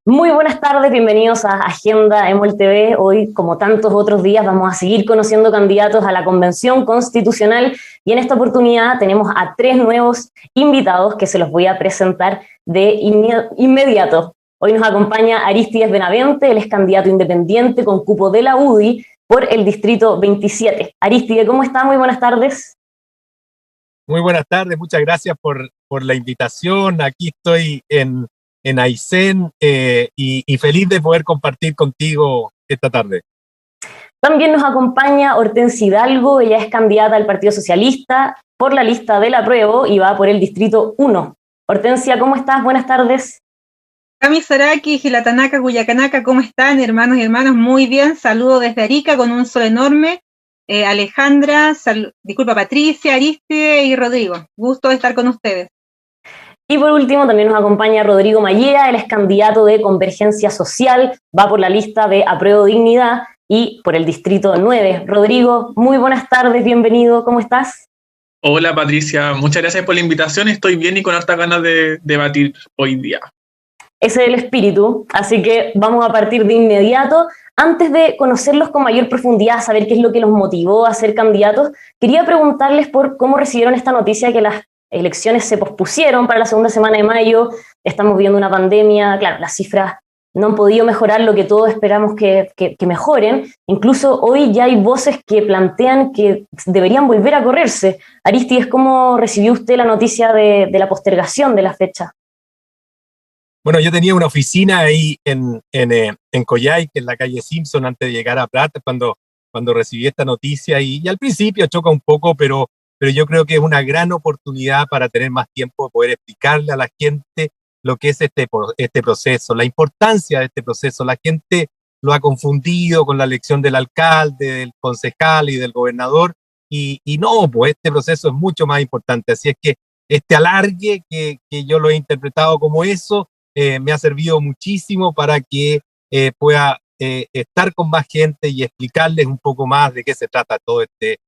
Muy buenas tardes, bienvenidos a Agenda EMOL TV. Hoy, como tantos otros días, vamos a seguir conociendo candidatos a la Convención Constitucional y en esta oportunidad tenemos a 3 nuevos invitados que se los voy a presentar de inmediato. Hoy nos acompaña Arístides Benavente, él es candidato independiente con cupo de la UDI por el Distrito 27. Arístides, ¿cómo está? Muy buenas tardes. Muy buenas tardes, muchas gracias por la invitación. Aquí estoy en Aysén y feliz de poder compartir contigo esta tarde. También nos acompaña Hortensia Hidalgo, ella es candidata al Partido Socialista por la lista del apruebo y va por el Distrito 1. Hortensia, ¿cómo estás? Buenas tardes. Cami Saraki, Gilatanaka, Guyacanaka, ¿cómo están, hermanos y hermanas? Muy bien, saludo desde Arica con un sol enorme. Alejandra, Patricia, Aristide y Rodrigo. Gusto de estar con ustedes. Y por último también nos acompaña Rodrigo Mallea, él es candidato de Convergencia Social, va por la lista de Apruebo Dignidad y por el Distrito 9. Rodrigo, muy buenas tardes, bienvenido, ¿cómo estás? Hola Patricia, muchas gracias por la invitación, estoy bien y con hartas ganas de debatir hoy día. Ese es el espíritu, así que vamos a partir de inmediato. Antes de conocerlos con mayor profundidad, saber qué es lo que los motivó a ser candidatos, quería preguntarles por cómo recibieron esta noticia de que las elecciones se pospusieron para la segunda semana de mayo. Estamos viviendo una pandemia, claro, las cifras no han podido mejorar lo que todos esperamos que mejoren. Incluso hoy ya hay voces que plantean que deberían volver a correrse. Arístides, ¿cómo recibió usted la noticia de la postergación de la fecha? Bueno, yo tenía una oficina ahí en Coyhaique, en la calle Simpson, antes de llegar a Prat, cuando recibí esta noticia y al principio choca un poco, pero yo creo que es una gran oportunidad para tener más tiempo de poder explicarle a la gente lo que es este proceso, la importancia de este proceso. La gente lo ha confundido con la elección del alcalde, del concejal y del gobernador, y no, pues este proceso es mucho más importante. Así es que este alargue, que yo lo he interpretado como eso, me ha servido muchísimo para que pueda estar con más gente y explicarles un poco más de qué se trata todo este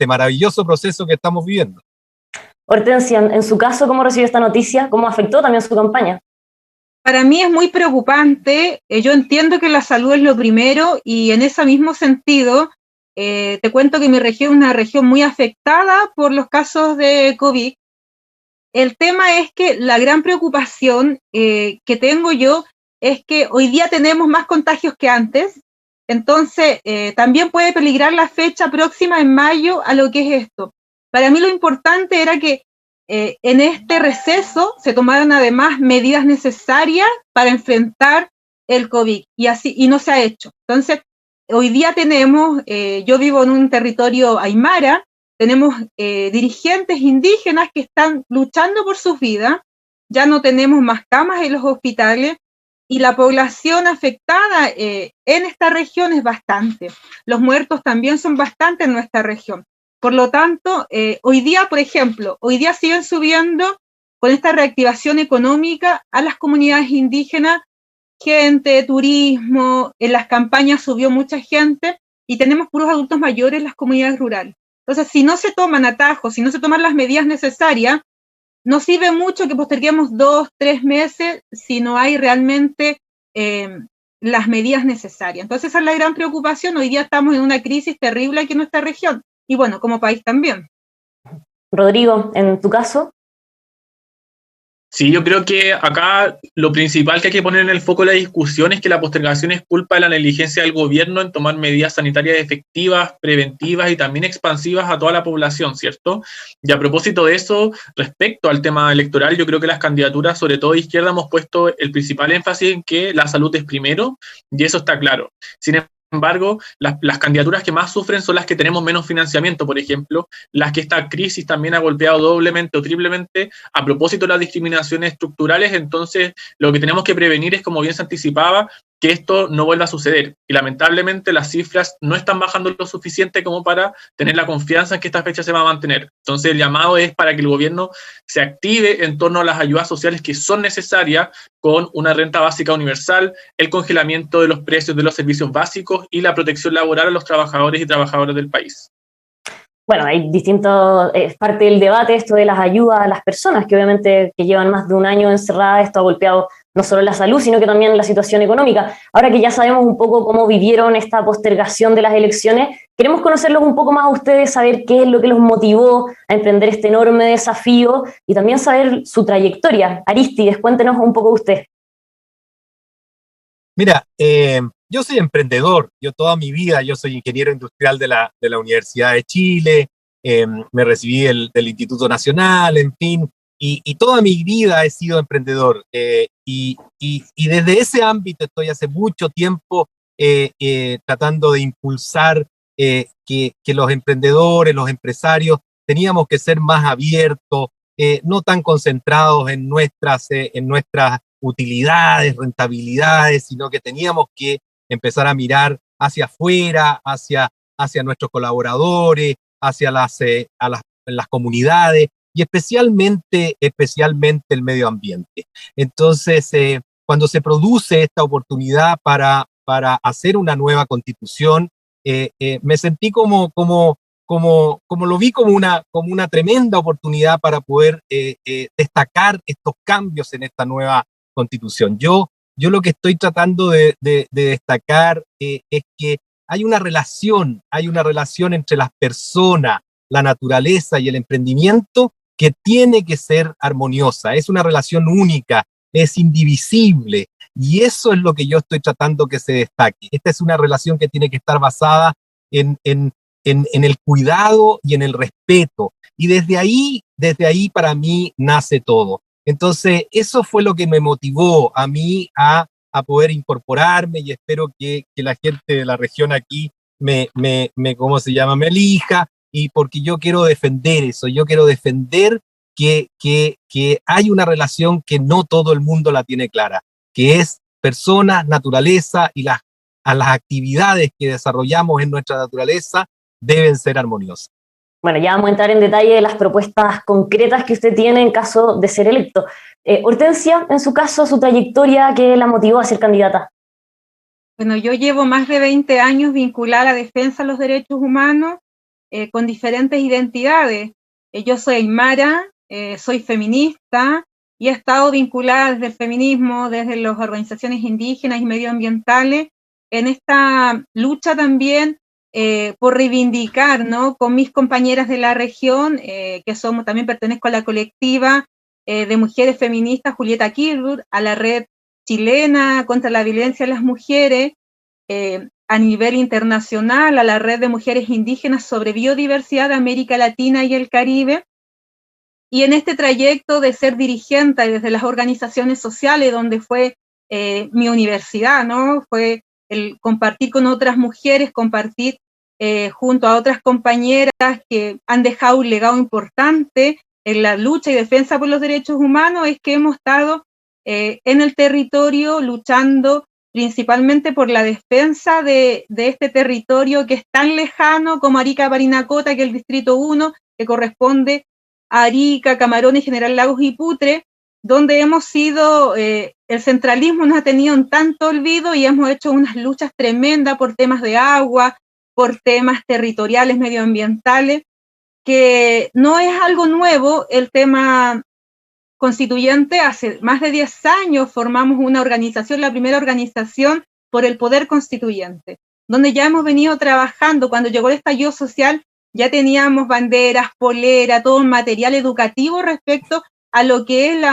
maravilloso proceso que estamos viviendo. Hortensia, en su caso, ¿cómo recibió esta noticia? ¿Cómo afectó también su campaña? Para mí es muy preocupante. Yo entiendo que la salud es lo primero y en ese mismo sentido, te cuento que mi región es una región muy afectada por los casos de COVID. El tema es que la gran preocupación que tengo yo es que hoy día tenemos más contagios que antes, entonces también puede peligrar la fecha próxima en mayo a lo que es esto. Para mí lo importante era que en este receso se tomaran además medidas necesarias para enfrentar el COVID y no se ha hecho. Entonces, hoy día tenemos, yo vivo en un territorio aymara, tenemos dirigentes indígenas que están luchando por sus vidas, ya no tenemos más camas en los hospitales y la población afectada en esta región es bastante. Los muertos también son bastante en nuestra región. Por lo tanto, hoy día, por ejemplo, hoy día siguen subiendo con esta reactivación económica a las comunidades indígenas, gente, turismo, en las campañas subió mucha gente y tenemos puros adultos mayores en las comunidades rurales. Entonces, si no se toman atajos, si no se toman las medidas necesarias, no sirve mucho que posterguemos 2, 3 meses si no hay realmente las medidas necesarias. Entonces, esa es la gran preocupación. Hoy día estamos en una crisis terrible aquí en nuestra región. Y bueno, como país también. Rodrigo, ¿en tu caso? Sí, yo creo que acá lo principal que hay que poner en el foco de la discusión es que la postergación es culpa de la negligencia del gobierno en tomar medidas sanitarias efectivas, preventivas y también expansivas a toda la población, ¿cierto? Y a propósito de eso, respecto al tema electoral, yo creo que las candidaturas, sobre todo de izquierda, hemos puesto el principal énfasis en que la salud es primero, y eso está claro. Sin embargo, las candidaturas que más sufren son las que tenemos menos financiamiento, por ejemplo, las que esta crisis también ha golpeado doblemente o triplemente a propósito de las discriminaciones estructurales. Entonces, lo que tenemos que prevenir es, como bien se anticipaba, que esto no vuelva a suceder. Y lamentablemente las cifras no están bajando lo suficiente como para tener la confianza en que esta fecha se va a mantener. Entonces el llamado es para que el gobierno se active en torno a las ayudas sociales que son necesarias, con una renta básica universal, el congelamiento de los precios de los servicios básicos y la protección laboral a los trabajadores y trabajadoras del país. Bueno, hay distintos, es parte del debate esto de las ayudas a las personas, que obviamente que llevan más de un año encerradas, esto ha golpeado no solo la salud, sino que también la situación económica. Ahora que ya sabemos un poco cómo vivieron esta postergación de las elecciones, queremos conocerlos un poco más a ustedes, saber qué es lo que los motivó a emprender este enorme desafío y también saber su trayectoria. Arístides, cuéntenos un poco usted. Mira, yo soy emprendedor, yo toda mi vida, yo soy ingeniero industrial de la Universidad de Chile, me recibí del Instituto Nacional, en fin, y toda mi vida he sido emprendedor. Y desde ese ámbito estoy hace mucho tiempo tratando de impulsar que los emprendedores, los empresarios, teníamos que ser más abiertos, no tan concentrados en nuestras utilidades, rentabilidades, sino que teníamos que empezar a mirar hacia afuera, hacia nuestros colaboradores, hacia las comunidades y especialmente el medio ambiente. Entonces, cuando se produce esta oportunidad para hacer una nueva constitución, me sentí como lo vi como una tremenda oportunidad para poder destacar estos cambios en esta nueva constitución. Yo lo que estoy tratando de destacar es que hay una relación entre las personas, la naturaleza y el emprendimiento que tiene que ser armoniosa. Es una relación única, es indivisible, y eso es lo que yo estoy tratando que se destaque. Esta es una relación que tiene que estar basada en el cuidado y en el respeto. Y desde ahí para mí nace todo. Entonces, eso fue lo que me motivó a mí a poder incorporarme, y espero que la gente de la región aquí me elija, y porque yo quiero defender eso, yo quiero defender que hay una relación que no todo el mundo la tiene clara, que es personas, naturaleza, y las actividades que desarrollamos en nuestra naturaleza deben ser armoniosas. Bueno, ya vamos a entrar en detalle de las propuestas concretas que usted tiene en caso de ser electo. Hortensia, en su caso, su trayectoria, ¿qué la motivó a ser candidata? Bueno, yo llevo más de 20 años vinculada a la defensa de los derechos humanos con diferentes identidades. Yo soy aymara, soy feminista y he estado vinculada desde el feminismo, desde las organizaciones indígenas y medioambientales, en esta lucha también por reivindicar, ¿no?, con mis compañeras de la región, que también pertenezco a la colectiva de mujeres feministas Julieta Kirchberg, a la red chilena contra la violencia de las mujeres, a nivel internacional, a la red de mujeres indígenas sobre biodiversidad de América Latina y el Caribe. Y en este trayecto de ser dirigente desde las organizaciones sociales, donde fue mi universidad, ¿no?, fue el compartir con otras mujeres, compartir junto a otras compañeras que han dejado un legado importante en la lucha y defensa por los derechos humanos, es que hemos estado en el territorio luchando principalmente por la defensa de este territorio que es tan lejano como Arica, Parinacota, que es el Distrito 1, que corresponde a Arica, Camarones, General Lagos y Putre, donde hemos sido, el centralismo nos ha tenido en tanto olvido y hemos hecho unas luchas tremendas por temas de agua, por temas territoriales, medioambientales, que no es algo nuevo el tema constituyente. Hace más de 10 años formamos una organización, la primera organización por el poder constituyente, donde ya hemos venido trabajando. Cuando llegó el estallido social, ya teníamos banderas, polera, todo un material educativo respecto a lo que es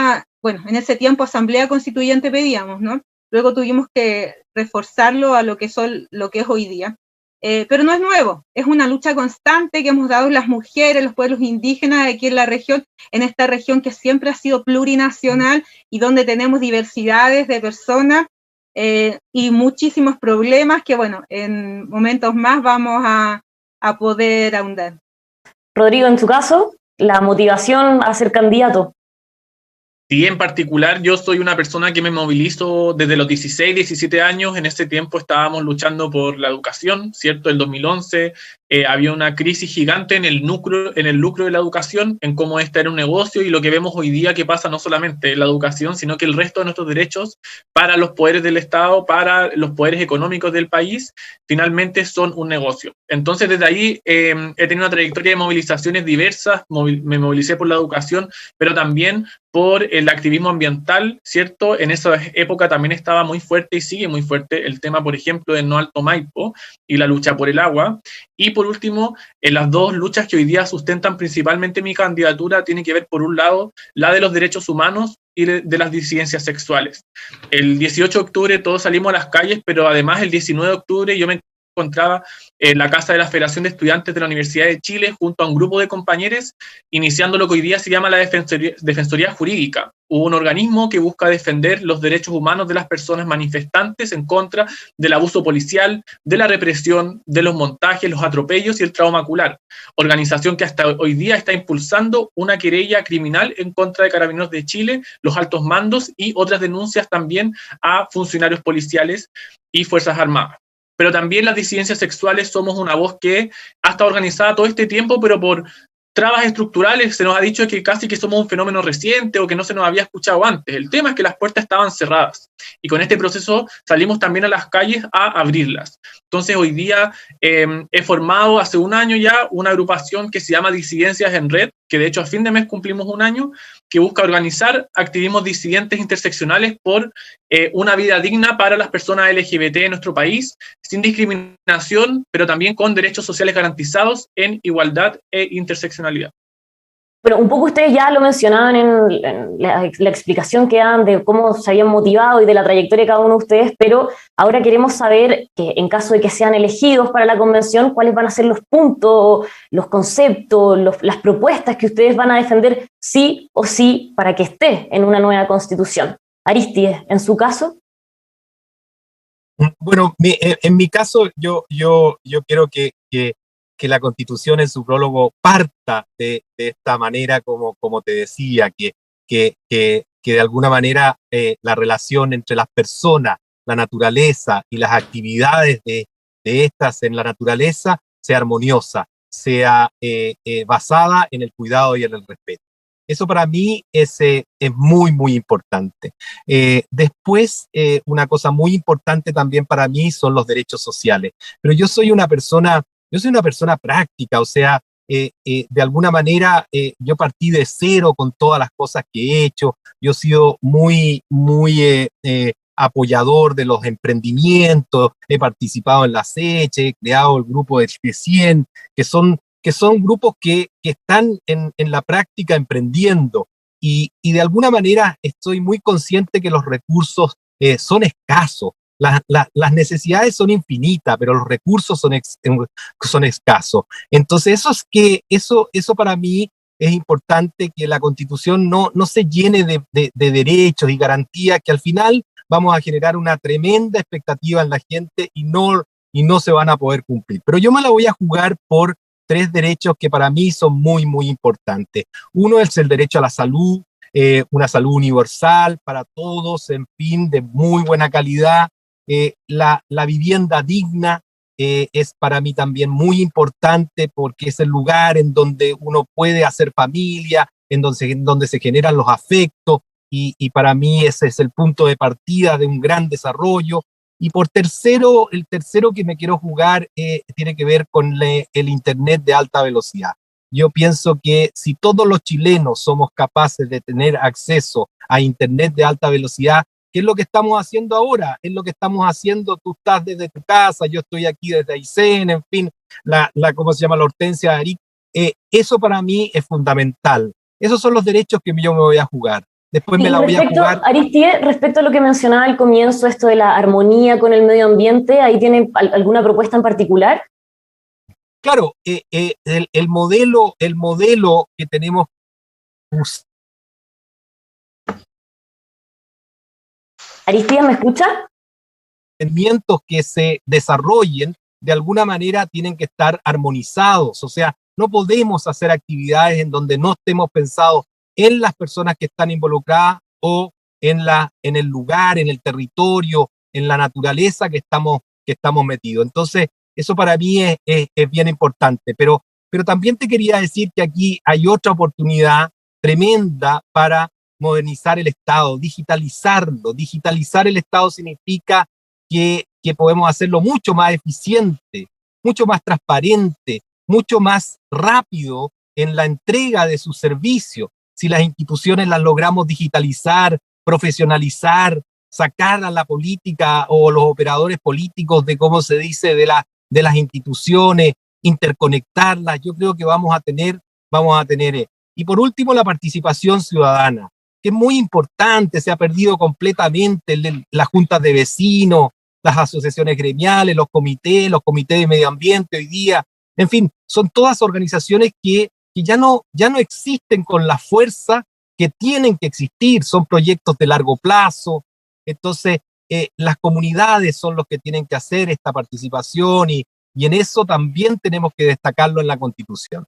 en ese tiempo Asamblea Constituyente pedíamos, ¿no? Luego tuvimos que reforzarlo a lo que es hoy día. Pero no es nuevo, es una lucha constante que hemos dado las mujeres, los pueblos indígenas aquí en la región, en esta región que siempre ha sido plurinacional y donde tenemos diversidades de personas y muchísimos problemas que, en momentos más vamos a poder ahondar. Rodrigo, en su caso, la motivación a ser candidato. Sí, en particular yo soy una persona que me movilizo desde los 16, 17 años. En ese tiempo estábamos luchando por la educación, ¿cierto? El 2011 había una crisis gigante en el lucro de la educación, en cómo esta era un negocio, y lo que vemos hoy día que pasa no solamente en la educación, sino que el resto de nuestros derechos para los poderes del Estado, para los poderes económicos del país, finalmente son un negocio. Entonces, desde ahí he tenido una trayectoria de movilizaciones diversas, me movilicé por la educación, pero también por el activismo ambiental, ¿cierto? En esa época también estaba muy fuerte y sigue muy fuerte el tema, por ejemplo, del No Alto Maipo y la lucha por el agua. Y por último, en las dos luchas que hoy día sustentan principalmente mi candidatura, tiene que ver, por un lado, la de los derechos humanos y de las disidencias sexuales. El 18 de octubre todos salimos a las calles, pero además el 19 de octubre yo me encontraba en la casa de la Federación de Estudiantes de la Universidad de Chile junto a un grupo de compañeros, iniciando lo que hoy día se llama la Defensoría Jurídica, un organismo que busca defender los derechos humanos de las personas manifestantes en contra del abuso policial, de la represión, de los montajes, los atropellos y el trauma ocular. Organización que hasta hoy día está impulsando una querella criminal en contra de Carabineros de Chile, los altos mandos y otras denuncias también a funcionarios policiales y Fuerzas Armadas. Pero también las disidencias sexuales somos una voz que ha estado organizada todo este tiempo, pero por trabas estructurales se nos ha dicho que casi que somos un fenómeno reciente o que no se nos había escuchado antes. El tema es que las puertas estaban cerradas y con este proceso salimos también a las calles a abrirlas. Entonces hoy día he formado hace un año ya una agrupación que se llama Disidencias en Red, que de hecho a fin de mes cumplimos un año, que busca organizar activismos disidentes interseccionales por una vida digna para las personas LGBT en nuestro país, sin discriminación, pero también con derechos sociales garantizados en igualdad e interseccionalidad. Pero un poco ustedes ya lo mencionaban en la explicación que dan de cómo se habían motivado y de la trayectoria de cada uno de ustedes, pero ahora queremos saber que en caso de que sean elegidos para la convención, cuáles van a ser los puntos, los conceptos, las propuestas que ustedes van a defender sí o sí para que esté en una nueva constitución. Arístides, en su caso. Bueno, en mi caso, yo quiero que la Constitución en su prólogo parta de esta manera, como te decía, que de alguna manera la relación entre las personas, la naturaleza y las actividades de estas en la naturaleza sea armoniosa, sea basada en el cuidado y en el respeto. Eso para mí es muy, muy importante. Después, una cosa muy importante también para mí son los derechos sociales. Pero yo soy una persona práctica, o sea, de alguna manera yo partí de cero con todas las cosas que he hecho. Yo he sido muy, muy apoyador de los emprendimientos, he participado en la SECHE, he creado el grupo de 100, que son grupos que están en la práctica emprendiendo y de alguna manera estoy muy consciente que los recursos son escasos. Las necesidades son infinitas, pero los recursos son escasos. Entonces eso para mí es importante, que la Constitución no se llene de derechos y garantías que al final vamos a generar una tremenda expectativa en la gente y no se van a poder cumplir. Pero yo me la voy a jugar por 3 derechos que para mí son muy, muy importantes. Uno es el derecho a la salud, una salud universal para todos, en fin, de muy buena calidad. La vivienda digna es para mí también muy importante porque es el lugar en donde uno puede hacer familia, en donde se generan los afectos y para mí ese es el punto de partida de un gran desarrollo. Y por tercero, el tercero que me quiero jugar tiene que ver con el Internet de alta velocidad. Yo pienso que si todos los chilenos somos capaces de tener acceso a Internet de alta velocidad, ¿qué es lo que estamos haciendo ahora? Es lo que estamos haciendo, tú estás desde tu casa, yo estoy aquí desde Aysén, en fin, ¿cómo se llama? La Hortensia de Aric. Eso para mí es fundamental. Esos son los derechos que yo me voy a jugar. Después me la voy a jugar. Aristide, respecto a lo que mencionaba al comienzo, esto de la armonía con el medio ambiente, ¿ahí tienen alguna propuesta en particular? Claro, el modelo que tenemos. Aristide, ¿me escucha? Los que se desarrollen de alguna manera tienen que estar armonizados, o sea, no podemos hacer actividades en donde no estemos pensados en las personas que están involucradas o en el lugar, en el territorio, en la naturaleza que estamos metidos. Entonces, Eso para mí es bien importante, pero también te quería decir que aquí hay otra oportunidad tremenda para modernizar el Estado, digitalizarlo. Digitalizar el Estado significa que podemos hacerlo mucho más eficiente, mucho más transparente, mucho más rápido en la entrega de sus servicios. Si las instituciones las logramos digitalizar, profesionalizar, sacar a la política o los operadores políticos de, cómo se dice, de las instituciones, interconectarlas, yo creo que vamos a tener. Y por último, la participación ciudadana, que es muy importante, se ha perdido completamente las juntas de vecinos, las asociaciones gremiales, los comités de medio ambiente hoy día, en fin, son todas organizaciones que ya no existen con la fuerza que tienen que existir, son proyectos de largo plazo. Entonces, las comunidades son los que tienen que hacer esta participación y en eso también tenemos que destacarlo en la Constitución.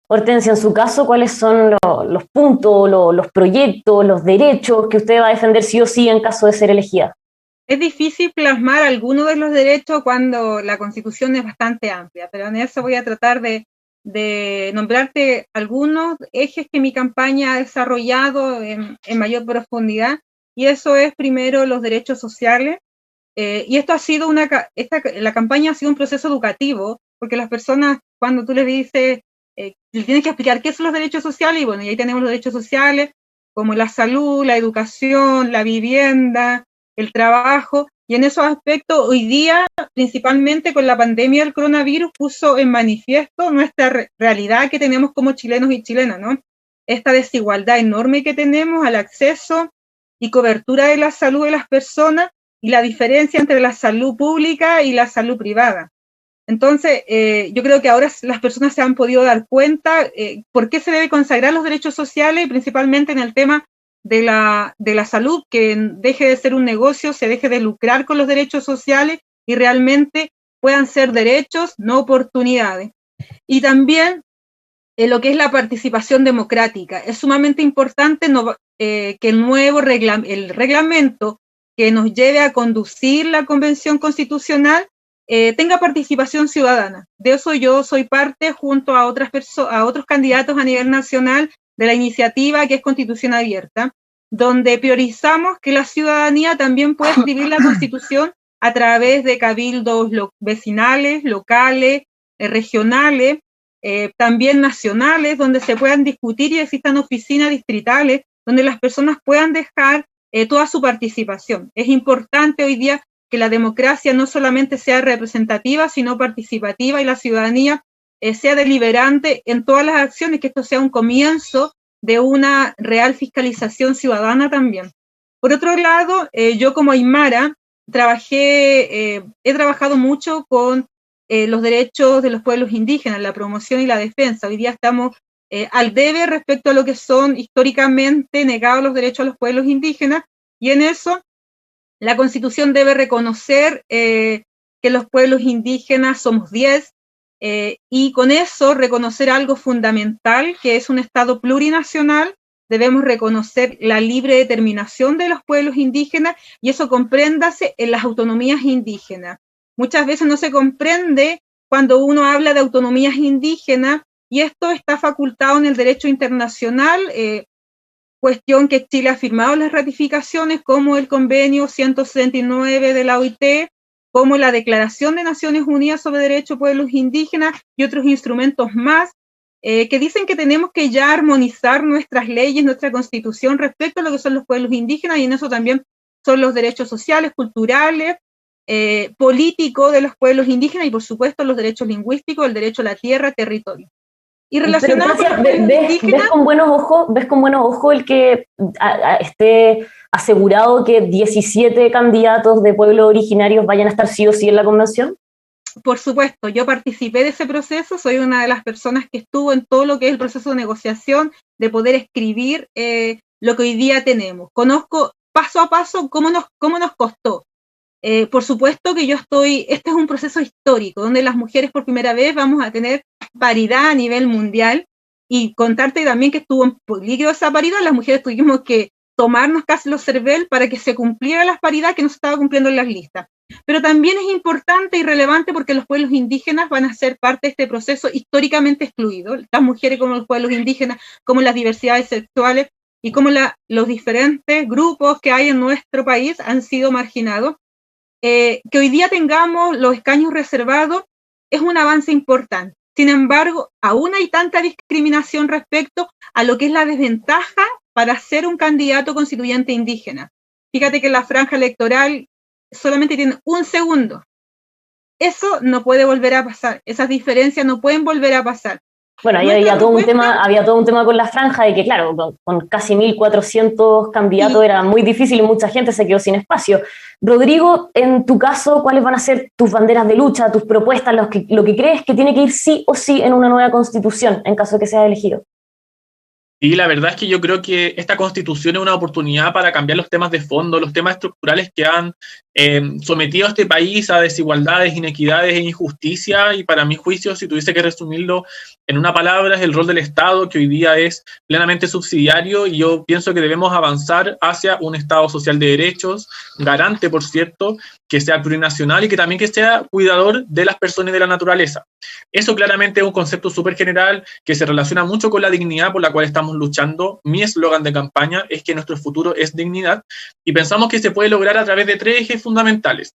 Hortensia, en su caso, ¿cuáles son los puntos, los proyectos, los derechos que usted va a defender sí o sí en caso de ser elegida? Es difícil plasmar algunos de los derechos cuando la Constitución es bastante amplia, pero en eso voy a tratar de nombrarte algunos ejes que mi campaña ha desarrollado en mayor profundidad, y eso es primero los derechos sociales, y esto ha sido la campaña ha sido un proceso educativo, porque las personas, cuando tú les dices, les tienes que explicar qué son los derechos sociales, y bueno, y ahí tenemos los derechos sociales, como la salud, la educación, la vivienda, el trabajo, y en esos aspectos hoy día, principalmente con la pandemia del coronavirus, puso en manifiesto nuestra realidad que tenemos como chilenos y chilenas, ¿no? Esta desigualdad enorme que tenemos al acceso y cobertura de la salud de las personas y la diferencia entre la salud pública y la salud privada. Entonces, yo creo que ahora las personas se han podido dar cuenta por qué se debe consagrar los derechos sociales, principalmente en el tema de la salud, que deje de ser un negocio, se deje de lucrar con los derechos sociales y realmente puedan ser derechos, no oportunidades. Y también lo que es la participación democrática. Es sumamente importante que el reglamento que nos lleve a conducir la Convención Constitucional tenga participación ciudadana. De eso yo soy parte junto a otros candidatos a nivel nacional de la iniciativa que es Constitución Abierta, donde priorizamos que la ciudadanía también pueda escribir la Constitución a través de cabildos vecinales, locales, regionales, también nacionales, donde se puedan discutir y existan oficinas distritales, donde las personas puedan dejar toda su participación. Es importante hoy día que la democracia no solamente sea representativa, sino participativa, y la ciudadanía sea deliberante en todas las acciones, que esto sea un comienzo de una real fiscalización ciudadana también. Por otro lado, yo como aymara he trabajado mucho con los derechos de los pueblos indígenas, la promoción y la defensa. Hoy día estamos al debe respecto a lo que son históricamente negados los derechos a los pueblos indígenas, y en eso la Constitución debe reconocer que los pueblos indígenas somos 10, y con eso reconocer algo fundamental, que es un Estado plurinacional. Debemos reconocer la libre determinación de los pueblos indígenas, y eso compréndase en las autonomías indígenas. Muchas veces no se comprende cuando uno habla de autonomías indígenas, y esto está facultado en el derecho internacional, cuestión que Chile ha firmado las ratificaciones, como el convenio 169 de la OIT, como la Declaración de Naciones Unidas sobre Derechos de Pueblos Indígenas y otros instrumentos más, que dicen que tenemos que ya armonizar nuestras leyes, nuestra constitución respecto a lo que son los pueblos indígenas, y en eso también son los derechos sociales, culturales, políticos de los pueblos indígenas, y por supuesto los derechos lingüísticos, el derecho a la tierra, territorio. Y relacionado con los pueblos indígenas, ¿ves con buenos ojos el que esté asegurado que 17 candidatos de pueblos originarios vayan a estar sí o sí en la convención? Por supuesto, yo participé de ese proceso, soy una de las personas que estuvo en todo lo que es el proceso de negociación, de poder escribir lo que hoy día tenemos. Conozco paso a paso cómo nos costó. Por supuesto que este es un proceso histórico, donde las mujeres por primera vez vamos a tener paridad a nivel mundial, y contarte también que estuvo en peligro esa paridad. Las mujeres tuvimos que tomarnos casi los cervel para que se cumpliera la paridad que no se estaba cumpliendo en las listas. pero también es importante y relevante porque los pueblos indígenas van a ser parte de este proceso históricamente excluido, las mujeres como los pueblos indígenas, como las diversidades sexuales y como los diferentes grupos que hay en nuestro país han sido marginados. Que hoy día tengamos los escaños reservados es un avance importante. Sin embargo, aún hay tanta discriminación respecto a lo que es la desventaja para ser un candidato constituyente indígena. Fíjate que la franja electoral solamente tiene 1 segundo. Eso no puede volver a pasar. Esas diferencias no pueden volver a pasar. Bueno, ahí había todo un tema con la franja de que, claro, con casi 1.400 candidatos era muy difícil y mucha gente se quedó sin espacio. Rodrigo, en tu caso, ¿cuáles van a ser tus banderas de lucha, tus propuestas, lo que crees que tiene que ir sí o sí en una nueva constitución en caso de que sea elegido? Y la verdad es que yo creo que esta constitución es una oportunidad para cambiar los temas de fondo, los temas estructurales que han sometido a este país a desigualdades, inequidades e injusticia, y para mi juicio, si tuviese que resumirlo en una palabra, es el rol del Estado, que hoy día es plenamente subsidiario, y yo pienso que debemos avanzar hacia un Estado social de derechos, garante, por cierto, que sea plurinacional y que también que sea cuidador de las personas y de la naturaleza. Eso claramente es un concepto súper general que se relaciona mucho con la dignidad por la cual estamos luchando. Mi eslogan de campaña es que nuestro futuro es dignidad, y pensamos que se puede lograr a través de 3 ejes fundamentales.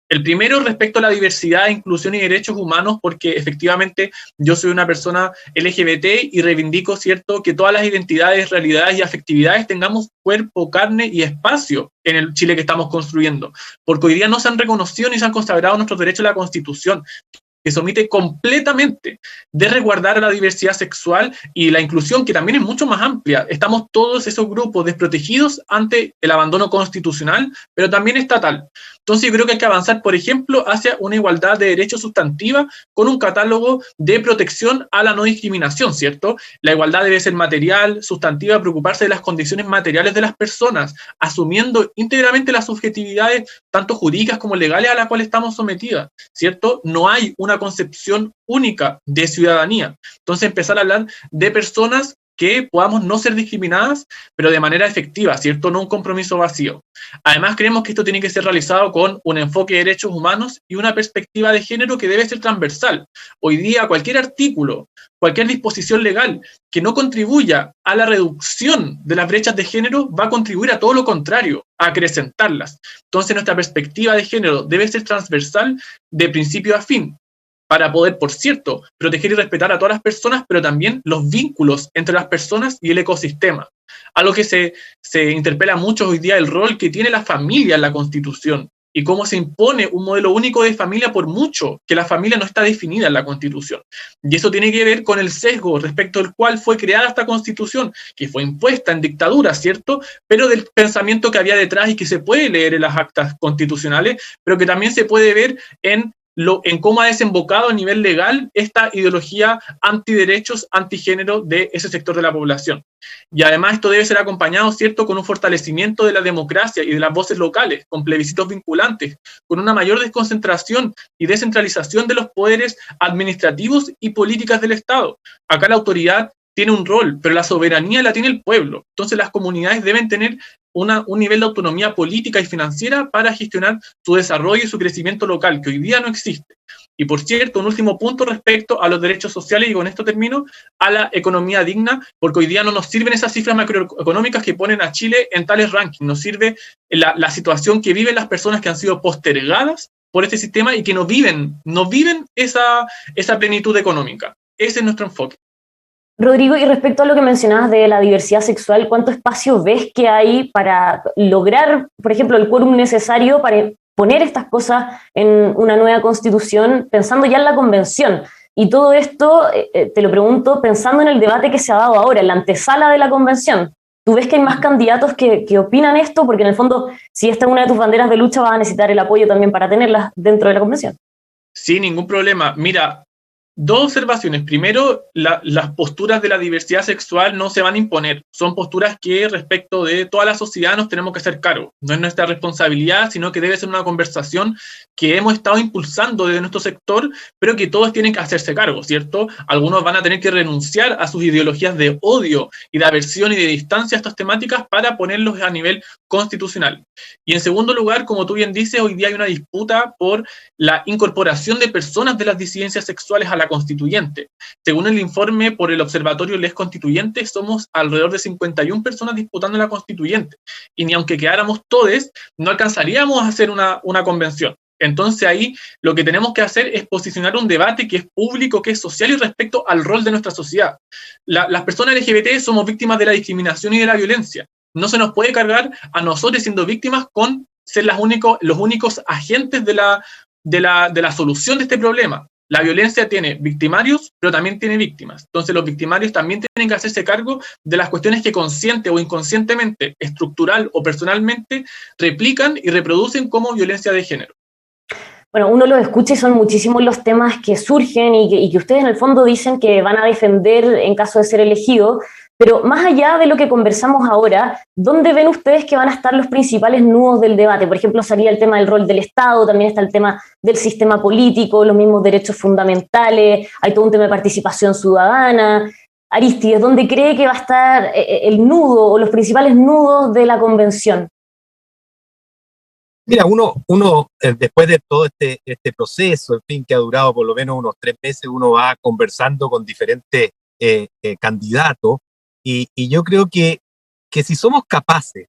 El primero, respecto a la diversidad, inclusión y derechos humanos, porque efectivamente yo soy una persona LGBT y reivindico, ¿cierto?, que todas las identidades, realidades y afectividades tengamos cuerpo, carne y espacio en el Chile que estamos construyendo, porque hoy día no se han reconocido ni se han consagrado nuestros derechos en la Constitución, que se omite completamente de resguardar a la diversidad sexual y la inclusión, que también es mucho más amplia. Estamos todos esos grupos desprotegidos ante el abandono constitucional, pero también estatal. Entonces yo creo que hay que avanzar, por ejemplo, hacia una igualdad de derechos sustantiva con un catálogo de protección a la no discriminación, ¿cierto? La igualdad debe ser material, sustantiva, preocuparse de las condiciones materiales de las personas, asumiendo íntegramente las subjetividades, tanto jurídicas como legales, a las cuales estamos sometidas, ¿cierto? No hay una concepción única de ciudadanía. Entonces empezar a hablar de personas que podamos no ser discriminadas, pero de manera efectiva, ¿cierto? No un compromiso vacío. Además, creemos que esto tiene que ser realizado con un enfoque de derechos humanos y una perspectiva de género que debe ser transversal. Hoy día, cualquier artículo, cualquier disposición legal que no contribuya a la reducción de las brechas de género va a contribuir a todo lo contrario, a acrecentarlas. Entonces, nuestra perspectiva de género debe ser transversal de principio a fin, para poder, por cierto, proteger y respetar a todas las personas, pero también los vínculos entre las personas y el ecosistema. Algo que se interpela mucho hoy día, el rol que tiene la familia en la Constitución y cómo se impone un modelo único de familia, por mucho que la familia no está definida en la Constitución. Y eso tiene que ver con el sesgo respecto al cual fue creada esta Constitución, que fue impuesta en dictadura, ¿cierto? Pero del pensamiento que había detrás y que se puede leer en las actas constitucionales, pero que también se puede ver en cómo ha desembocado a nivel legal esta ideología antiderechos, antigénero de ese sector de la población. Y además esto debe ser acompañado, ¿cierto?, con un fortalecimiento de la democracia y de las voces locales, con plebiscitos vinculantes, con una mayor desconcentración y descentralización de los poderes administrativos y políticas del Estado. Acá la autoridad tiene un rol, pero la soberanía la tiene el pueblo. Entonces las comunidades deben tener un nivel de autonomía política y financiera para gestionar su desarrollo y su crecimiento local, que hoy día no existe. Y por cierto, un último punto respecto a los derechos sociales, y con esto termino, a la economía digna, porque hoy día no nos sirven esas cifras macroeconómicas que ponen a Chile en tales rankings, nos sirve la situación que viven las personas que han sido postergadas por este sistema y que no viven esa plenitud económica. Ese es nuestro enfoque. Rodrigo, y respecto a lo que mencionabas de la diversidad sexual, ¿cuánto espacio ves que hay para lograr, por ejemplo, el quórum necesario para poner estas cosas en una nueva constitución, pensando ya en la convención? Y todo esto, te lo pregunto, pensando en el debate que se ha dado ahora, en la antesala de la convención. ¿Tú ves que hay más candidatos que opinan esto? Porque en el fondo, si esta es una de tus banderas de lucha, vas a necesitar el apoyo también para tenerlas dentro de la convención. Sí, ningún problema. Mira, 2 observaciones. Primero, las posturas de la diversidad sexual no se van a imponer. Son posturas que respecto de toda la sociedad nos tenemos que hacer cargo. No es nuestra responsabilidad, sino que debe ser una conversación que hemos estado impulsando desde nuestro sector, pero que todos tienen que hacerse cargo, ¿cierto? Algunos van a tener que renunciar a sus ideologías de odio y de aversión y de distancia a estas temáticas para ponerlos a nivel constitucional. Y en segundo lugar, como tú bien dices, hoy día hay una disputa por la incorporación de personas de las disidencias sexuales a la constituyente. Según el informe por el Observatorio Les Constituyentes, somos alrededor de 51 personas disputando la constituyente. Y ni aunque quedáramos todos, no alcanzaríamos a hacer una convención. Entonces ahí lo que tenemos que hacer es posicionar un debate que es público, que es social y respecto al rol de nuestra sociedad. Las personas LGBT somos víctimas de la discriminación y de la violencia. No se nos puede cargar a nosotros siendo víctimas con ser los únicos agentes de la solución de este problema. La violencia tiene victimarios, pero también tiene víctimas. Entonces los victimarios también tienen que hacerse cargo de las cuestiones que consciente o inconscientemente, estructural o personalmente, replican y reproducen como violencia de género. Bueno, uno los escucha y son muchísimos los temas que surgen y que ustedes en el fondo dicen que van a defender en caso de ser elegidos, pero más allá de lo que conversamos ahora, ¿dónde ven ustedes que van a estar los principales nudos del debate? Por ejemplo, salía el tema del rol del Estado, también está el tema del sistema político, los mismos derechos fundamentales, hay todo un tema de participación ciudadana. Arístides, ¿dónde cree que va a estar el nudo o los principales nudos de la convención? Mira, uno después de todo este proceso, en fin, que ha durado por lo menos unos 3 meses, uno va conversando con diferentes candidatos y yo creo que si somos capaces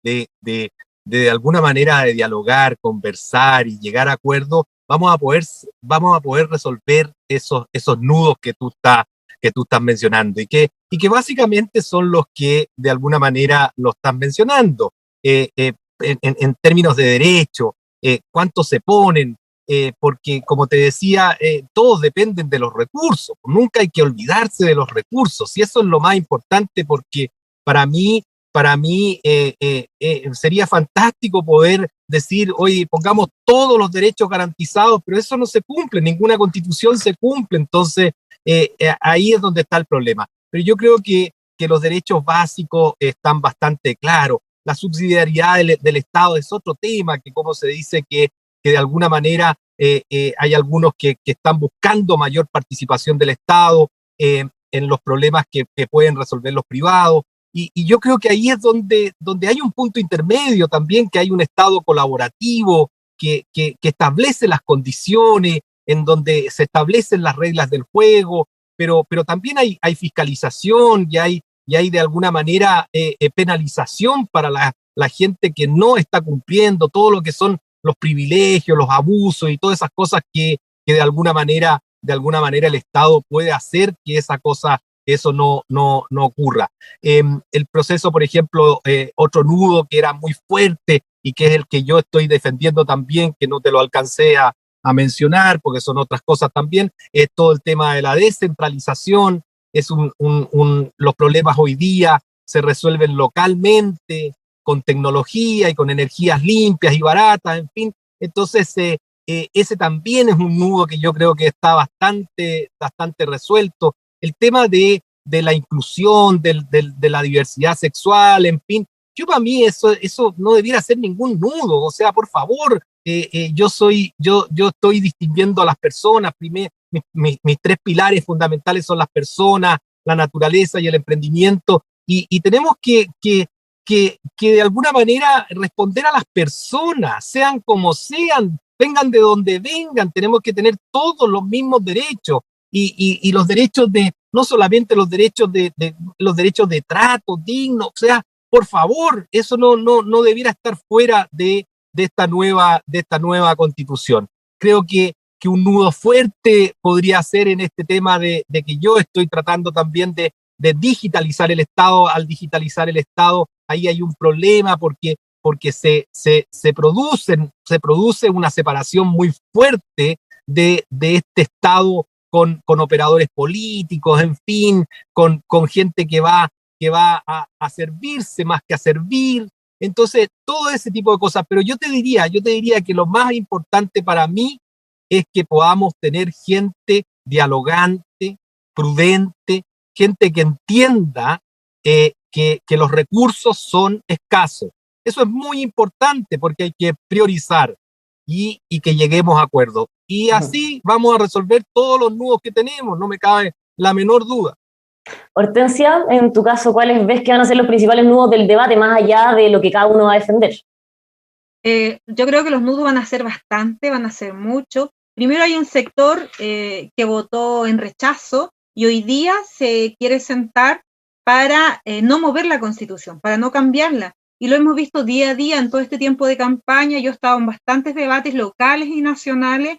de alguna manera de dialogar, conversar y llegar a acuerdos, vamos a poder resolver esos nudos que tú estás mencionando y que básicamente son los que de alguna manera lo están mencionando. En términos de derecho, cuánto se ponen, porque como te decía, todos dependen de los recursos. Nunca hay que olvidarse de los recursos y eso es lo más importante porque para mí sería fantástico poder decir, oye, pongamos todos los derechos garantizados, pero eso no se cumple, ninguna constitución se cumple, entonces ahí es donde está el problema. Pero yo creo que los derechos básicos están bastante claros. La subsidiariedad del Estado es otro tema, que como se dice que de alguna manera hay algunos que están buscando mayor participación del Estado en los problemas que pueden resolver los privados. Y yo creo que ahí es donde hay un punto intermedio también, que hay un Estado colaborativo que establece las condiciones, en donde se establecen las reglas del juego, pero también hay fiscalización y hay de alguna manera penalización para la gente que no está cumpliendo todo lo que son los privilegios, los abusos y todas esas cosas que de alguna manera el Estado puede hacer que eso no ocurra. El proceso, por ejemplo, otro nudo que era muy fuerte y que es el que yo estoy defendiendo también, que no te lo alcancé a mencionar porque son otras cosas también, es todo el tema de la descentralización. Los problemas hoy día se resuelven localmente, con tecnología y con energías limpias y baratas, en fin. Entonces, ese también es un nudo que yo creo que está bastante resuelto. El tema de la inclusión, de la diversidad sexual, en fin. Yo para mí eso no debiera ser ningún nudo. O sea, por favor, yo estoy distinguiendo a las personas. Primero, mis 3 pilares fundamentales son las personas, la naturaleza y el emprendimiento, y tenemos que de alguna manera responder a las personas, sean como sean, vengan de donde vengan, tenemos que tener todos los mismos derechos, y los derechos no solamente los derechos de trato digno, o sea, por favor, eso no debiera estar fuera de esta nueva constitución. Creo que un nudo fuerte podría ser en este tema de que yo estoy tratando también de digitalizar el Estado. Al digitalizar el Estado, ahí hay un problema porque se produce una separación muy fuerte de este Estado con operadores políticos, en fin, con gente que va a servirse más que a servir. Entonces, todo ese tipo de cosas. Pero yo te diría que lo más importante para mí es que podamos tener gente dialogante, prudente, gente que entienda que los recursos son escasos. Eso es muy importante porque hay que priorizar y que lleguemos a acuerdos. Y así vamos a resolver todos los nudos que tenemos, no me cabe la menor duda. Hortensia, en tu caso, ¿cuáles ves que van a ser los principales nudos del debate, más allá de lo que cada uno va a defender? Yo creo que los nudos van a ser bastante, van a ser mucho. Primero hay un sector que votó en rechazo y hoy día se quiere sentar para no mover la Constitución, para no cambiarla. Y lo hemos visto día a día en todo este tiempo de campaña. Yo he estado en bastantes debates locales y nacionales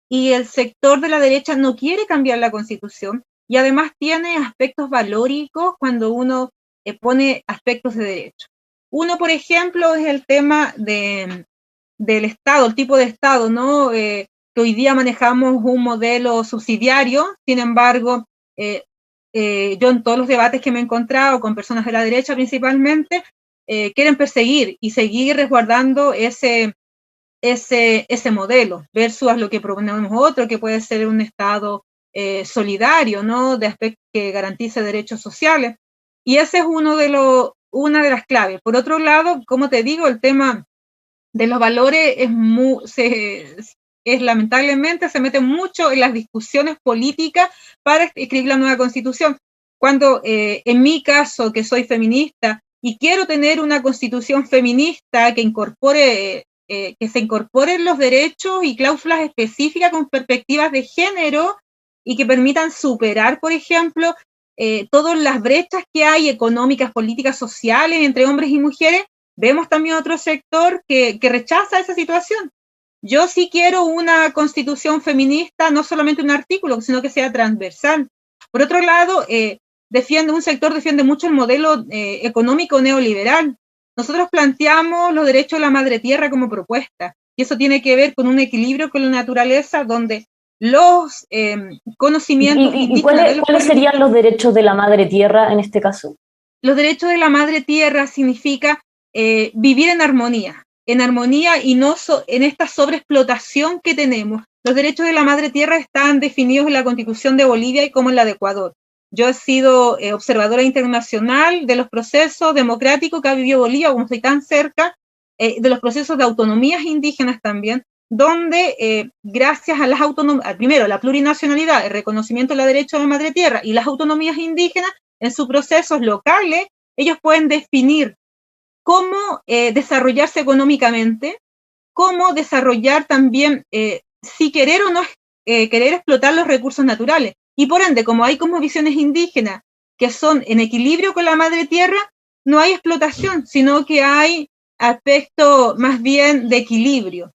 y el sector de la derecha no quiere cambiar la Constitución y además tiene aspectos valóricos cuando uno pone aspectos de derecho. Uno, por ejemplo, es el tema del Estado, el tipo de Estado, ¿no? Que hoy día manejamos un modelo subsidiario, sin embargo, yo en todos los debates que me he encontrado con personas de la derecha principalmente, quieren perseguir y seguir resguardando ese modelo, versus a lo que proponemos otro, que puede ser un Estado solidario, ¿no? De aspectos que garantice derechos sociales. Y ese es una de las claves. Por otro lado, como te digo, el tema de los valores lamentablemente se mete mucho en las discusiones políticas para escribir la nueva Constitución. Cuando en mi caso, que soy feminista y quiero tener una Constitución feminista que se incorporen los derechos y cláusulas específicas con perspectivas de género y que permitan superar, por ejemplo, todas las brechas que hay económicas, políticas, sociales entre hombres y mujeres, vemos también otro sector que rechaza esa situación. Yo sí quiero una constitución feminista, no solamente un artículo, sino que sea transversal. Por otro lado, un sector defiende mucho el modelo económico neoliberal. Nosotros planteamos los derechos de la madre tierra como propuesta, y eso tiene que ver con un equilibrio con la naturaleza, donde los conocimientos... ¿Y cuáles serían los derechos de la madre tierra en este caso? Los derechos de la madre tierra significa vivir en armonía y no en esta sobreexplotación que tenemos. Los derechos de la madre tierra están definidos en la Constitución de Bolivia y como en la de Ecuador. Yo he sido observadora internacional de los procesos democráticos que ha vivido Bolivia, como estoy tan cerca, de los procesos de autonomías indígenas también, donde gracias a las autonomías, primero la plurinacionalidad, el reconocimiento de los derechos de la madre tierra y las autonomías indígenas, en sus procesos locales, ellos pueden definir cómo desarrollarse económicamente, cómo desarrollar también, si querer o no querer explotar los recursos naturales. Y por ende, como hay cosmovisiones indígenas que son en equilibrio con la madre tierra, no hay explotación, sino que hay aspectos más bien de equilibrio.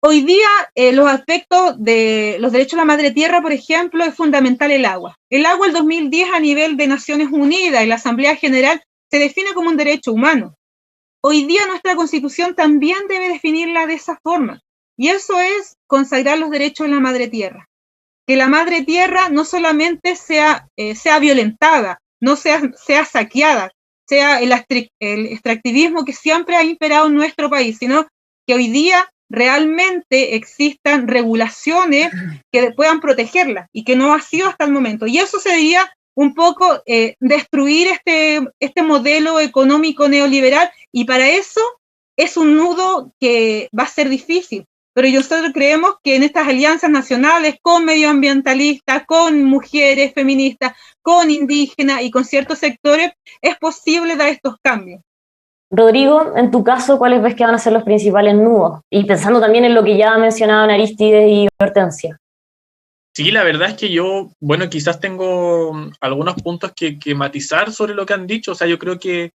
Hoy día, los aspectos de los derechos de la madre tierra, por ejemplo, es fundamental el agua. El agua, el 2010, a nivel de Naciones Unidas y la Asamblea General, se define como un derecho humano. Hoy día nuestra Constitución también debe definirla de esa forma. Y eso es consagrar los derechos de la madre tierra. Que la madre tierra no solamente sea violentada, no sea saqueada, sea el extractivismo que siempre ha imperado en nuestro país, sino que hoy día realmente existan regulaciones que puedan protegerla y que no ha sido hasta el momento. Y eso sería un poco destruir este modelo económico neoliberal, y para eso es un nudo que va a ser difícil. Pero nosotros creemos que en estas alianzas nacionales con medioambientalistas, con mujeres feministas, con indígenas y con ciertos sectores, es posible dar estos cambios. Rodrigo, en tu caso, ¿cuáles ves que van a ser los principales nudos? Y pensando también en lo que ya mencionaban Arístides y Hortensia. Sí, la verdad es que yo, quizás tengo algunos puntos que matizar sobre lo que han dicho. O sea, yo creo que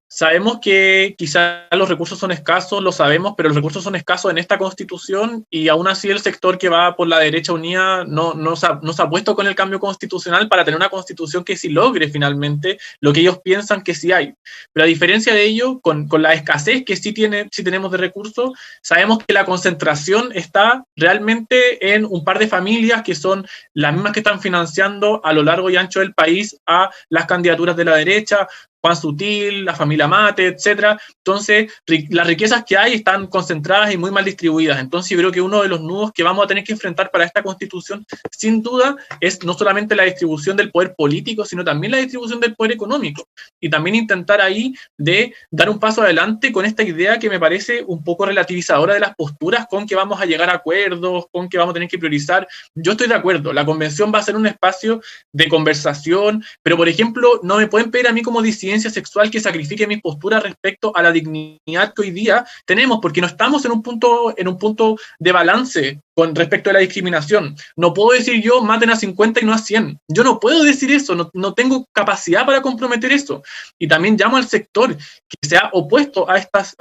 sabemos que quizás los recursos son escasos, lo sabemos, pero los recursos son escasos en esta Constitución y aún así el sector que va por la derecha unida no se ha puesto con el cambio constitucional para tener una Constitución que sí logre finalmente lo que ellos piensan que sí hay. Pero a diferencia de ello, con la escasez que sí tenemos de recursos, sabemos que la concentración está realmente en un par de familias que son las mismas que están financiando a lo largo y ancho del país a las candidaturas de la derecha, Juan Sutil, la familia Mate, etcétera. Entonces, las riquezas que hay están concentradas y muy mal distribuidas. Entonces, yo creo que uno de los nudos que vamos a tener que enfrentar para esta Constitución, sin duda, es no solamente la distribución del poder político, sino también la distribución del poder económico. Y también intentar ahí de dar un paso adelante con esta idea que me parece un poco relativizadora de las posturas, con que vamos a llegar a acuerdos, con que vamos a tener que priorizar. Yo estoy de acuerdo, la convención va a ser un espacio de conversación, pero por ejemplo, no me pueden pedir a mí como disidencia sexual que sacrifique mis posturas respecto a la dignidad que hoy día tenemos, porque no estamos en un punto de balance con respecto a la discriminación. No puedo decir yo, maten a 50 y no a 100. Yo no puedo decir eso, no tengo capacidad para comprometer eso. Y también llamo al sector que se ha opuesto a estas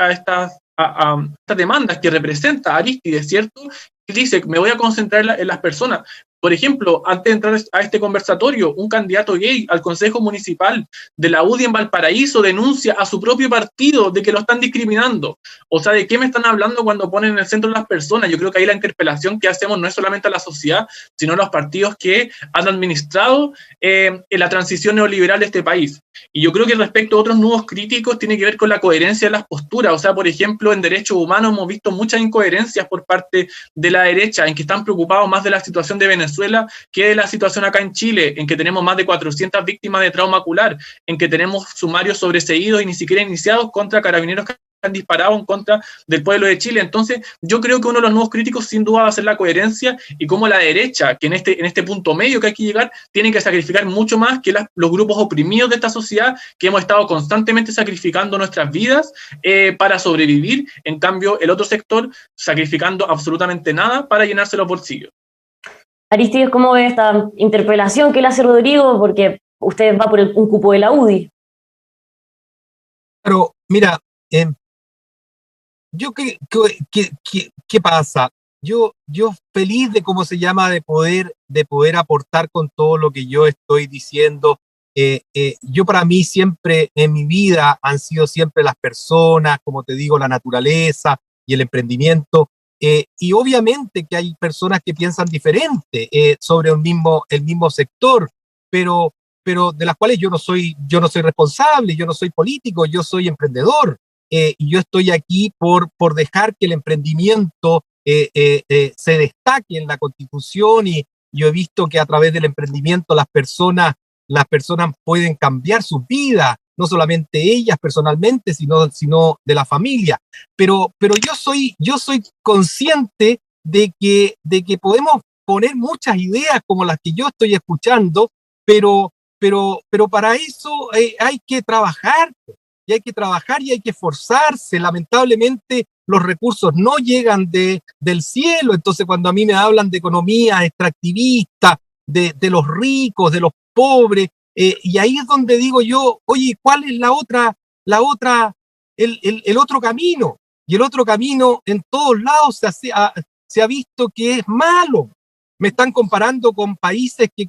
demandas que representa Arístides, ¿cierto? Que dice, me voy a concentrar en las personas. Por ejemplo, antes de entrar a este conversatorio, un candidato gay al Consejo Municipal de la UDI en Valparaíso denuncia a su propio partido de que lo están discriminando. O sea, ¿de qué me están hablando cuando ponen en el centro a las personas? Yo creo que ahí la interpelación que hacemos no es solamente a la sociedad, sino a los partidos que han administrado en la transición neoliberal de este país. Y yo creo que respecto a otros nudos críticos tiene que ver con la coherencia de las posturas. O sea, por ejemplo, en derechos humanos hemos visto muchas incoherencias por parte de la derecha, en que están preocupados más de la situación de Venezuela que de la situación acá en Chile, en que tenemos más de 400 víctimas de trauma ocular, en que tenemos sumarios sobreseídos y ni siquiera iniciados contra carabineros que han disparado en contra del pueblo de Chile. Entonces, yo creo que uno de los nuevos críticos sin duda va a ser la coherencia y cómo la derecha, que en este punto medio que hay que llegar, tiene que sacrificar mucho más que los grupos oprimidos de esta sociedad, que hemos estado constantemente sacrificando nuestras vidas para sobrevivir. En cambio, el otro sector sacrificando absolutamente nada para llenarse los bolsillos. Arístides, ¿cómo ve esta interpelación que le hace Rodrigo? Porque usted va por un cupo de la UDI. Pero, mira, yo ¿qué pasa? Yo feliz de cómo se llama, de poder aportar con todo lo que yo estoy diciendo. Yo para mí siempre en mi vida han sido siempre las personas, como te digo, la naturaleza y el emprendimiento. Y obviamente que hay personas que piensan diferente sobre el mismo sector, pero de las cuales yo no soy responsable, yo no soy político, yo soy emprendedor. Y yo estoy aquí por dejar que el emprendimiento se destaque en la Constitución, y yo he visto que a través del emprendimiento las personas pueden cambiar sus vidas, no solamente ellas personalmente, sino de la familia. Pero yo soy consciente de que podemos poner muchas ideas como las que yo estoy escuchando, pero para eso hay que trabajar, y hay que esforzarse. Lamentablemente los recursos no llegan del cielo. Entonces, cuando a mí me hablan de economía extractivista, de los ricos, de los pobres, y ahí es donde digo yo, oye, ¿cuál es el otro camino? Y el otro camino en todos lados se ha visto que es malo. Me están comparando con países que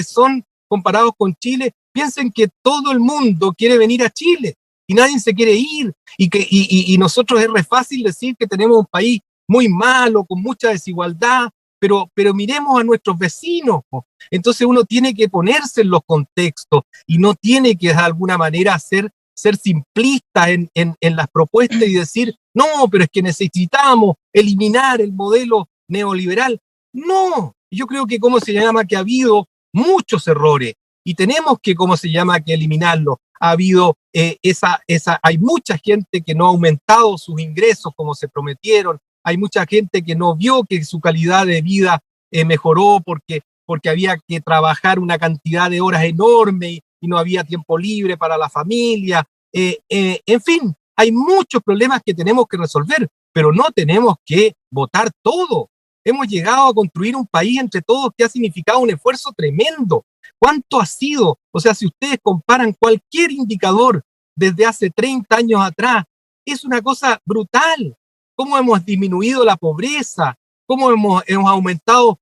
son comparados con Chile. Piensen que todo el mundo quiere venir a Chile y nadie se quiere ir, y nosotros es re fácil decir que tenemos un país muy malo, con mucha desigualdad, pero miremos a nuestros vecinos. Entonces uno tiene que ponerse en los contextos y no tiene que de alguna manera ser simplista en las propuestas y decir, no, pero es que necesitamos eliminar el modelo neoliberal. No, yo creo que que ha habido muchos errores y tenemos que que eliminarlos. Ha habido hay mucha gente que no ha aumentado sus ingresos como se prometieron. Hay mucha gente que no vio que su calidad de vida mejoró porque había que trabajar una cantidad de horas enorme y no había tiempo libre para la familia. En fin, hay muchos problemas que tenemos que resolver, pero no tenemos que votar todo. Hemos llegado a construir un país entre todos que ha significado un esfuerzo tremendo. ¿Cuánto ha sido? O sea, si ustedes comparan cualquier indicador desde hace 30 años atrás, es una cosa brutal. Cómo hemos disminuido la pobreza, cómo hemos aumentado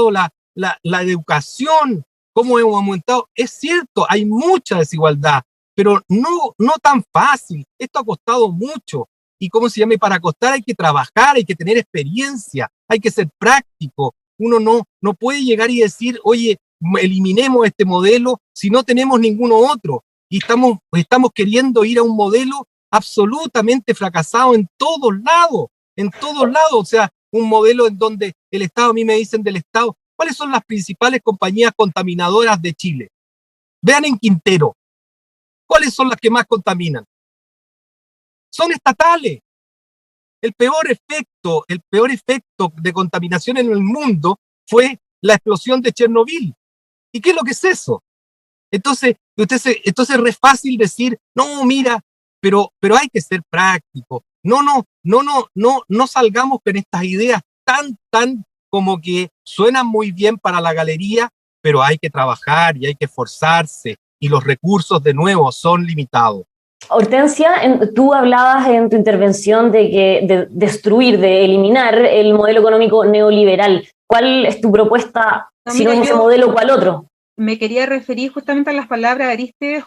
la educación, cómo hemos aumentado. Es cierto, hay mucha desigualdad, pero no tan fácil. Esto ha costado mucho. Y para costar hay que trabajar, hay que tener experiencia, hay que ser práctico. Uno no puede llegar y decir, oye, eliminemos este modelo si no tenemos ninguno otro. y estamos queriendo ir a un modelo absolutamente fracasado en todos lados, o sea, un modelo en donde el Estado, a mí me dicen del Estado, ¿cuáles son las principales compañías contaminadoras de Chile? Vean en Quintero, ¿cuáles son las que más contaminan? Son estatales. El peor efecto de contaminación en el mundo fue la explosión de Chernobyl. ¿Y qué es lo que es eso? Entonces es re fácil decir, no, mira, pero hay que ser práctico. No salgamos con estas ideas tan como que suenan muy bien para la galería, pero hay que trabajar y hay que esforzarse, y los recursos, de nuevo, son limitados. Hortensia, tú hablabas en tu intervención de destruir, de eliminar el modelo económico neoliberal. ¿Cuál es tu propuesta? Si no es ese modelo, ¿cuál otro? Me quería referir justamente a las palabras de Arístides.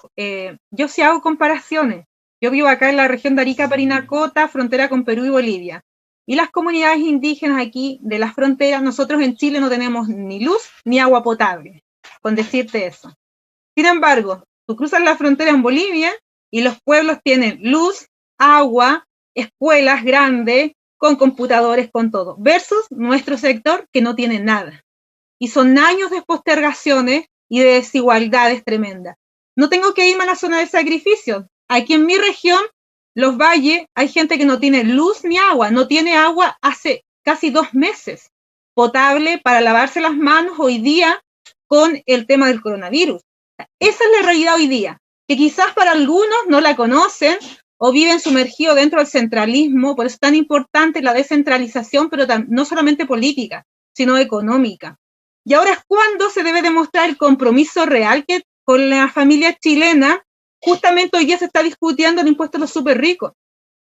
Yo sí hago comparaciones. Yo vivo acá en la región de Arica, Parinacota, frontera con Perú y Bolivia. Y las comunidades indígenas aquí de las fronteras, nosotros en Chile no tenemos ni luz ni agua potable, con decirte eso. Sin embargo, tú cruzas la frontera en Bolivia y los pueblos tienen luz, agua, escuelas grandes, con computadores, con todo, versus nuestro sector que no tiene nada. Y son años de postergaciones y de desigualdades tremendas. No tengo que irme a la zona de sacrificio. Aquí en mi región, los valles, hay gente que no tiene luz ni agua, no tiene agua hace casi 2 meses, potable para lavarse las manos hoy día con el tema del coronavirus. Esa es la realidad hoy día, que quizás para algunos no la conocen o viven sumergidos dentro del centralismo, por eso es tan importante la descentralización, pero no solamente política, sino económica. Y ahora es cuando se debe demostrar el compromiso real que con la familia chilena. Justamente hoy día se está discutiendo el impuesto a los súper ricos.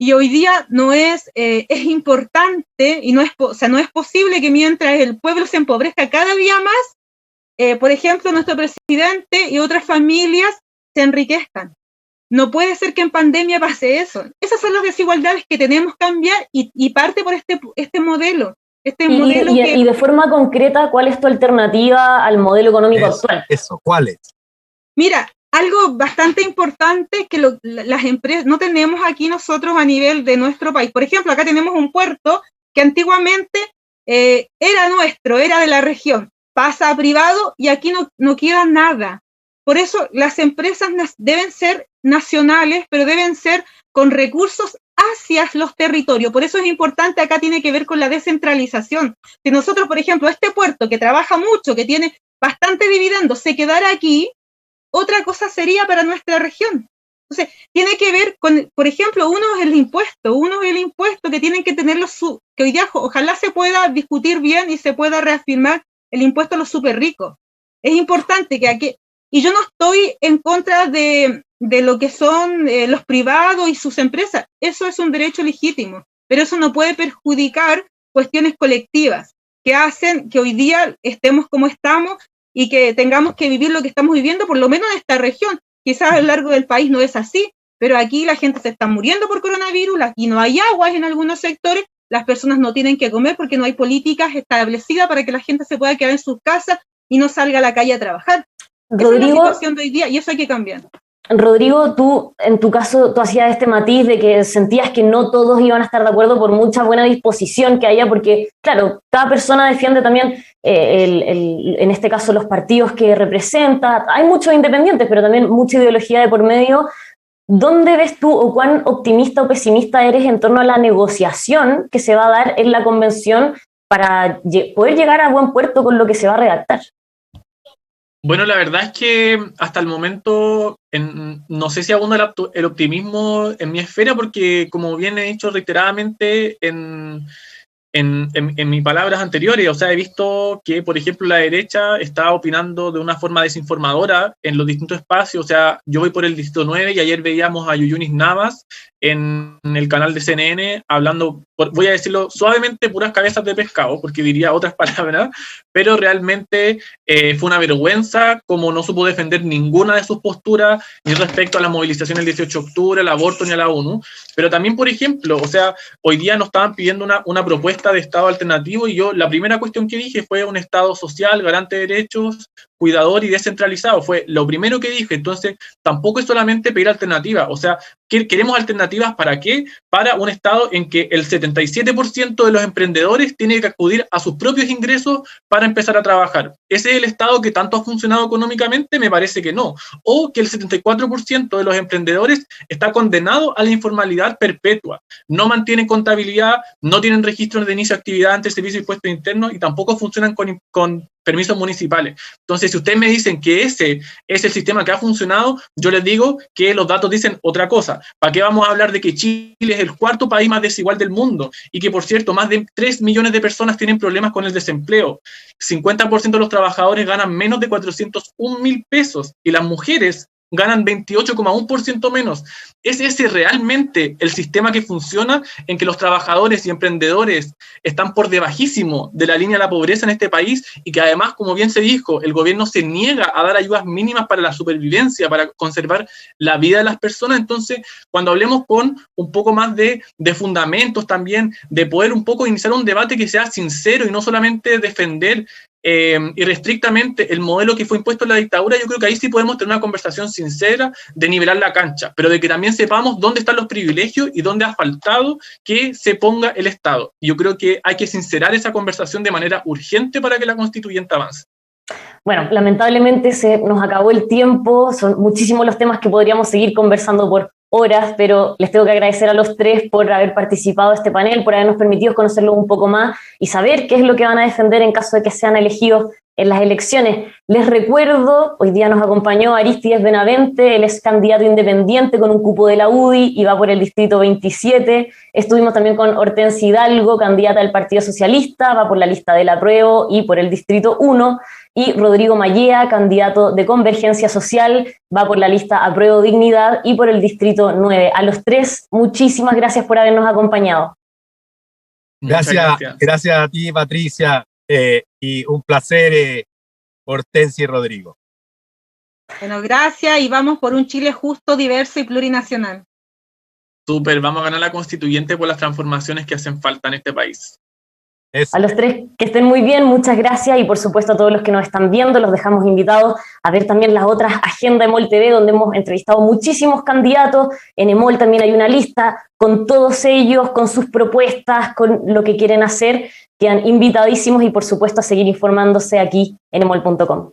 Y hoy día no es importante y no es posible que mientras el pueblo se empobrezca cada día más, por ejemplo, nuestro presidente y otras familias se enriquezcan. No puede ser que en pandemia pase eso. Esas son las desigualdades que tenemos que cambiar y parte por este modelo. Y de forma concreta, ¿cuál es tu alternativa al modelo económico actual? ¿Cuál es? Mira, algo bastante importante que las empresas no tenemos aquí nosotros a nivel de nuestro país. Por ejemplo, acá tenemos un puerto que antiguamente era nuestro, era de la región, pasa a privado y aquí no queda nada. Por eso las empresas deben ser nacionales, pero deben ser con recursos hacia los territorios. Por eso es importante, acá tiene que ver con la descentralización. Si nosotros, por ejemplo, este puerto que trabaja mucho, que tiene bastante dividendos, se quedara aquí, otra cosa sería para nuestra región. Entonces, tiene que ver con, por ejemplo, uno es el impuesto que tienen que tener que hoy día ojalá se pueda discutir bien y se pueda reafirmar el impuesto a los súper ricos. Es importante que aquí, y yo no estoy en contra de lo que son los privados y sus empresas, eso es un derecho legítimo, pero eso no puede perjudicar cuestiones colectivas que hacen que hoy día estemos como estamos y que tengamos que vivir lo que estamos viviendo, por lo menos en esta región. Quizás a lo largo del país no es así, pero aquí la gente se está muriendo por coronavirus, aquí no hay agua en algunos sectores, las personas no tienen que comer porque no hay políticas establecidas para que la gente se pueda quedar en sus casas y no salga a la calle a trabajar. Rodrigo, esa es la situación de hoy día y eso hay que cambiar. Rodrigo, tú, en tu caso, tú hacías este matiz de que sentías que no todos iban a estar de acuerdo por mucha buena disposición que haya, porque, claro, cada persona defiende también, en este caso, los partidos que representa. Hay muchos independientes, pero también mucha ideología de por medio. ¿Dónde ves tú o cuán optimista o pesimista eres en torno a la negociación que se va a dar en la convención para poder llegar a buen puerto con lo que se va a redactar? Bueno, la verdad es que hasta el momento no sé si abunda el optimismo en mi esfera, porque como bien he dicho reiteradamente en mis palabras anteriores, o sea, he visto que, por ejemplo, la derecha está opinando de una forma desinformadora en los distintos espacios. O sea, yo voy por el distrito 9 y ayer veíamos a Yuyunis Navas en el canal de CNN hablando, voy a decirlo suavemente, puras cabezas de pescado, porque diría otras palabras, pero realmente fue una vergüenza como no supo defender ninguna de sus posturas, ni respecto a la movilización el 18 de octubre, al aborto, ni a la ONU. Pero también, por ejemplo, o sea, hoy día nos estaban pidiendo una propuesta de Estado alternativo y yo la primera cuestión que dije fue un Estado social, garante de derechos, cuidador y descentralizado. Fue lo primero que dije. Entonces, tampoco es solamente pedir alternativas. O sea, ¿queremos alternativas para qué? Para un Estado en que el 77% de los emprendedores tiene que acudir a sus propios ingresos para empezar a trabajar. ¿Ese es el Estado que tanto ha funcionado económicamente? Me parece que no. O que el 74% de los emprendedores está condenado a la informalidad perpetua. No mantienen contabilidad, no tienen registros de inicio de actividad ante el Servicio de Impuestos Internos y tampoco funcionan con permisos municipales. Entonces, si ustedes me dicen que ese es el sistema que ha funcionado, yo les digo que los datos dicen otra cosa. ¿Para qué vamos a hablar de que Chile es el cuarto país más desigual del mundo? Y que, por cierto, más de 3 millones de personas tienen problemas con el desempleo. 50% de los trabajadores ganan menos de 401.000 pesos y las mujeres ganan 28,1% menos. ¿Es ese realmente el sistema que funciona en que los trabajadores y emprendedores están por debajísimo de la línea de la pobreza en este país y que además, como bien se dijo, el gobierno se niega a dar ayudas mínimas para la supervivencia, para conservar la vida de las personas? Entonces, cuando hablemos con un poco más de fundamentos también, de poder un poco iniciar un debate que sea sincero y no solamente defender irrestrictamente el modelo que fue impuesto en la dictadura, yo creo que ahí sí podemos tener una conversación sincera de nivelar la cancha, pero de que también sepamos dónde están los privilegios y dónde ha faltado que se ponga el Estado. Y yo creo que hay que sincerar esa conversación de manera urgente para que la constituyente avance. Bueno, lamentablemente se nos acabó el tiempo, son muchísimos los temas que podríamos seguir conversando por horas, pero les tengo que agradecer a los tres por haber participado de este panel, por habernos permitido conocerlo un poco más y saber qué es lo que van a defender en caso de que sean elegidos en las elecciones. Les recuerdo, hoy día nos acompañó Arístides Benavente, él es candidato independiente con un cupo de la UDI y va por el distrito 27. Estuvimos también con Hortensia Hidalgo, candidata del Partido Socialista, va por la lista del Apruebo y por el distrito 1. Y Rodrigo Mallea, candidato de Convergencia Social, va por la lista Apruebo Dignidad y por el distrito 9. A los tres, muchísimas gracias por habernos acompañado. Gracias a ti, Patricia, y un placer, Hortensia y Rodrigo. Bueno, gracias y vamos por un Chile justo, diverso y plurinacional. Súper, vamos a ganar la constituyente por las transformaciones que hacen falta en este país. A los tres, que estén muy bien, muchas gracias y por supuesto a todos los que nos están viendo, los dejamos invitados a ver también las otras agendas EMOL TV donde hemos entrevistado muchísimos candidatos. En EMOL también hay una lista con todos ellos, con sus propuestas, con lo que quieren hacer. Quedan invitadísimos y por supuesto a seguir informándose aquí en emol.com.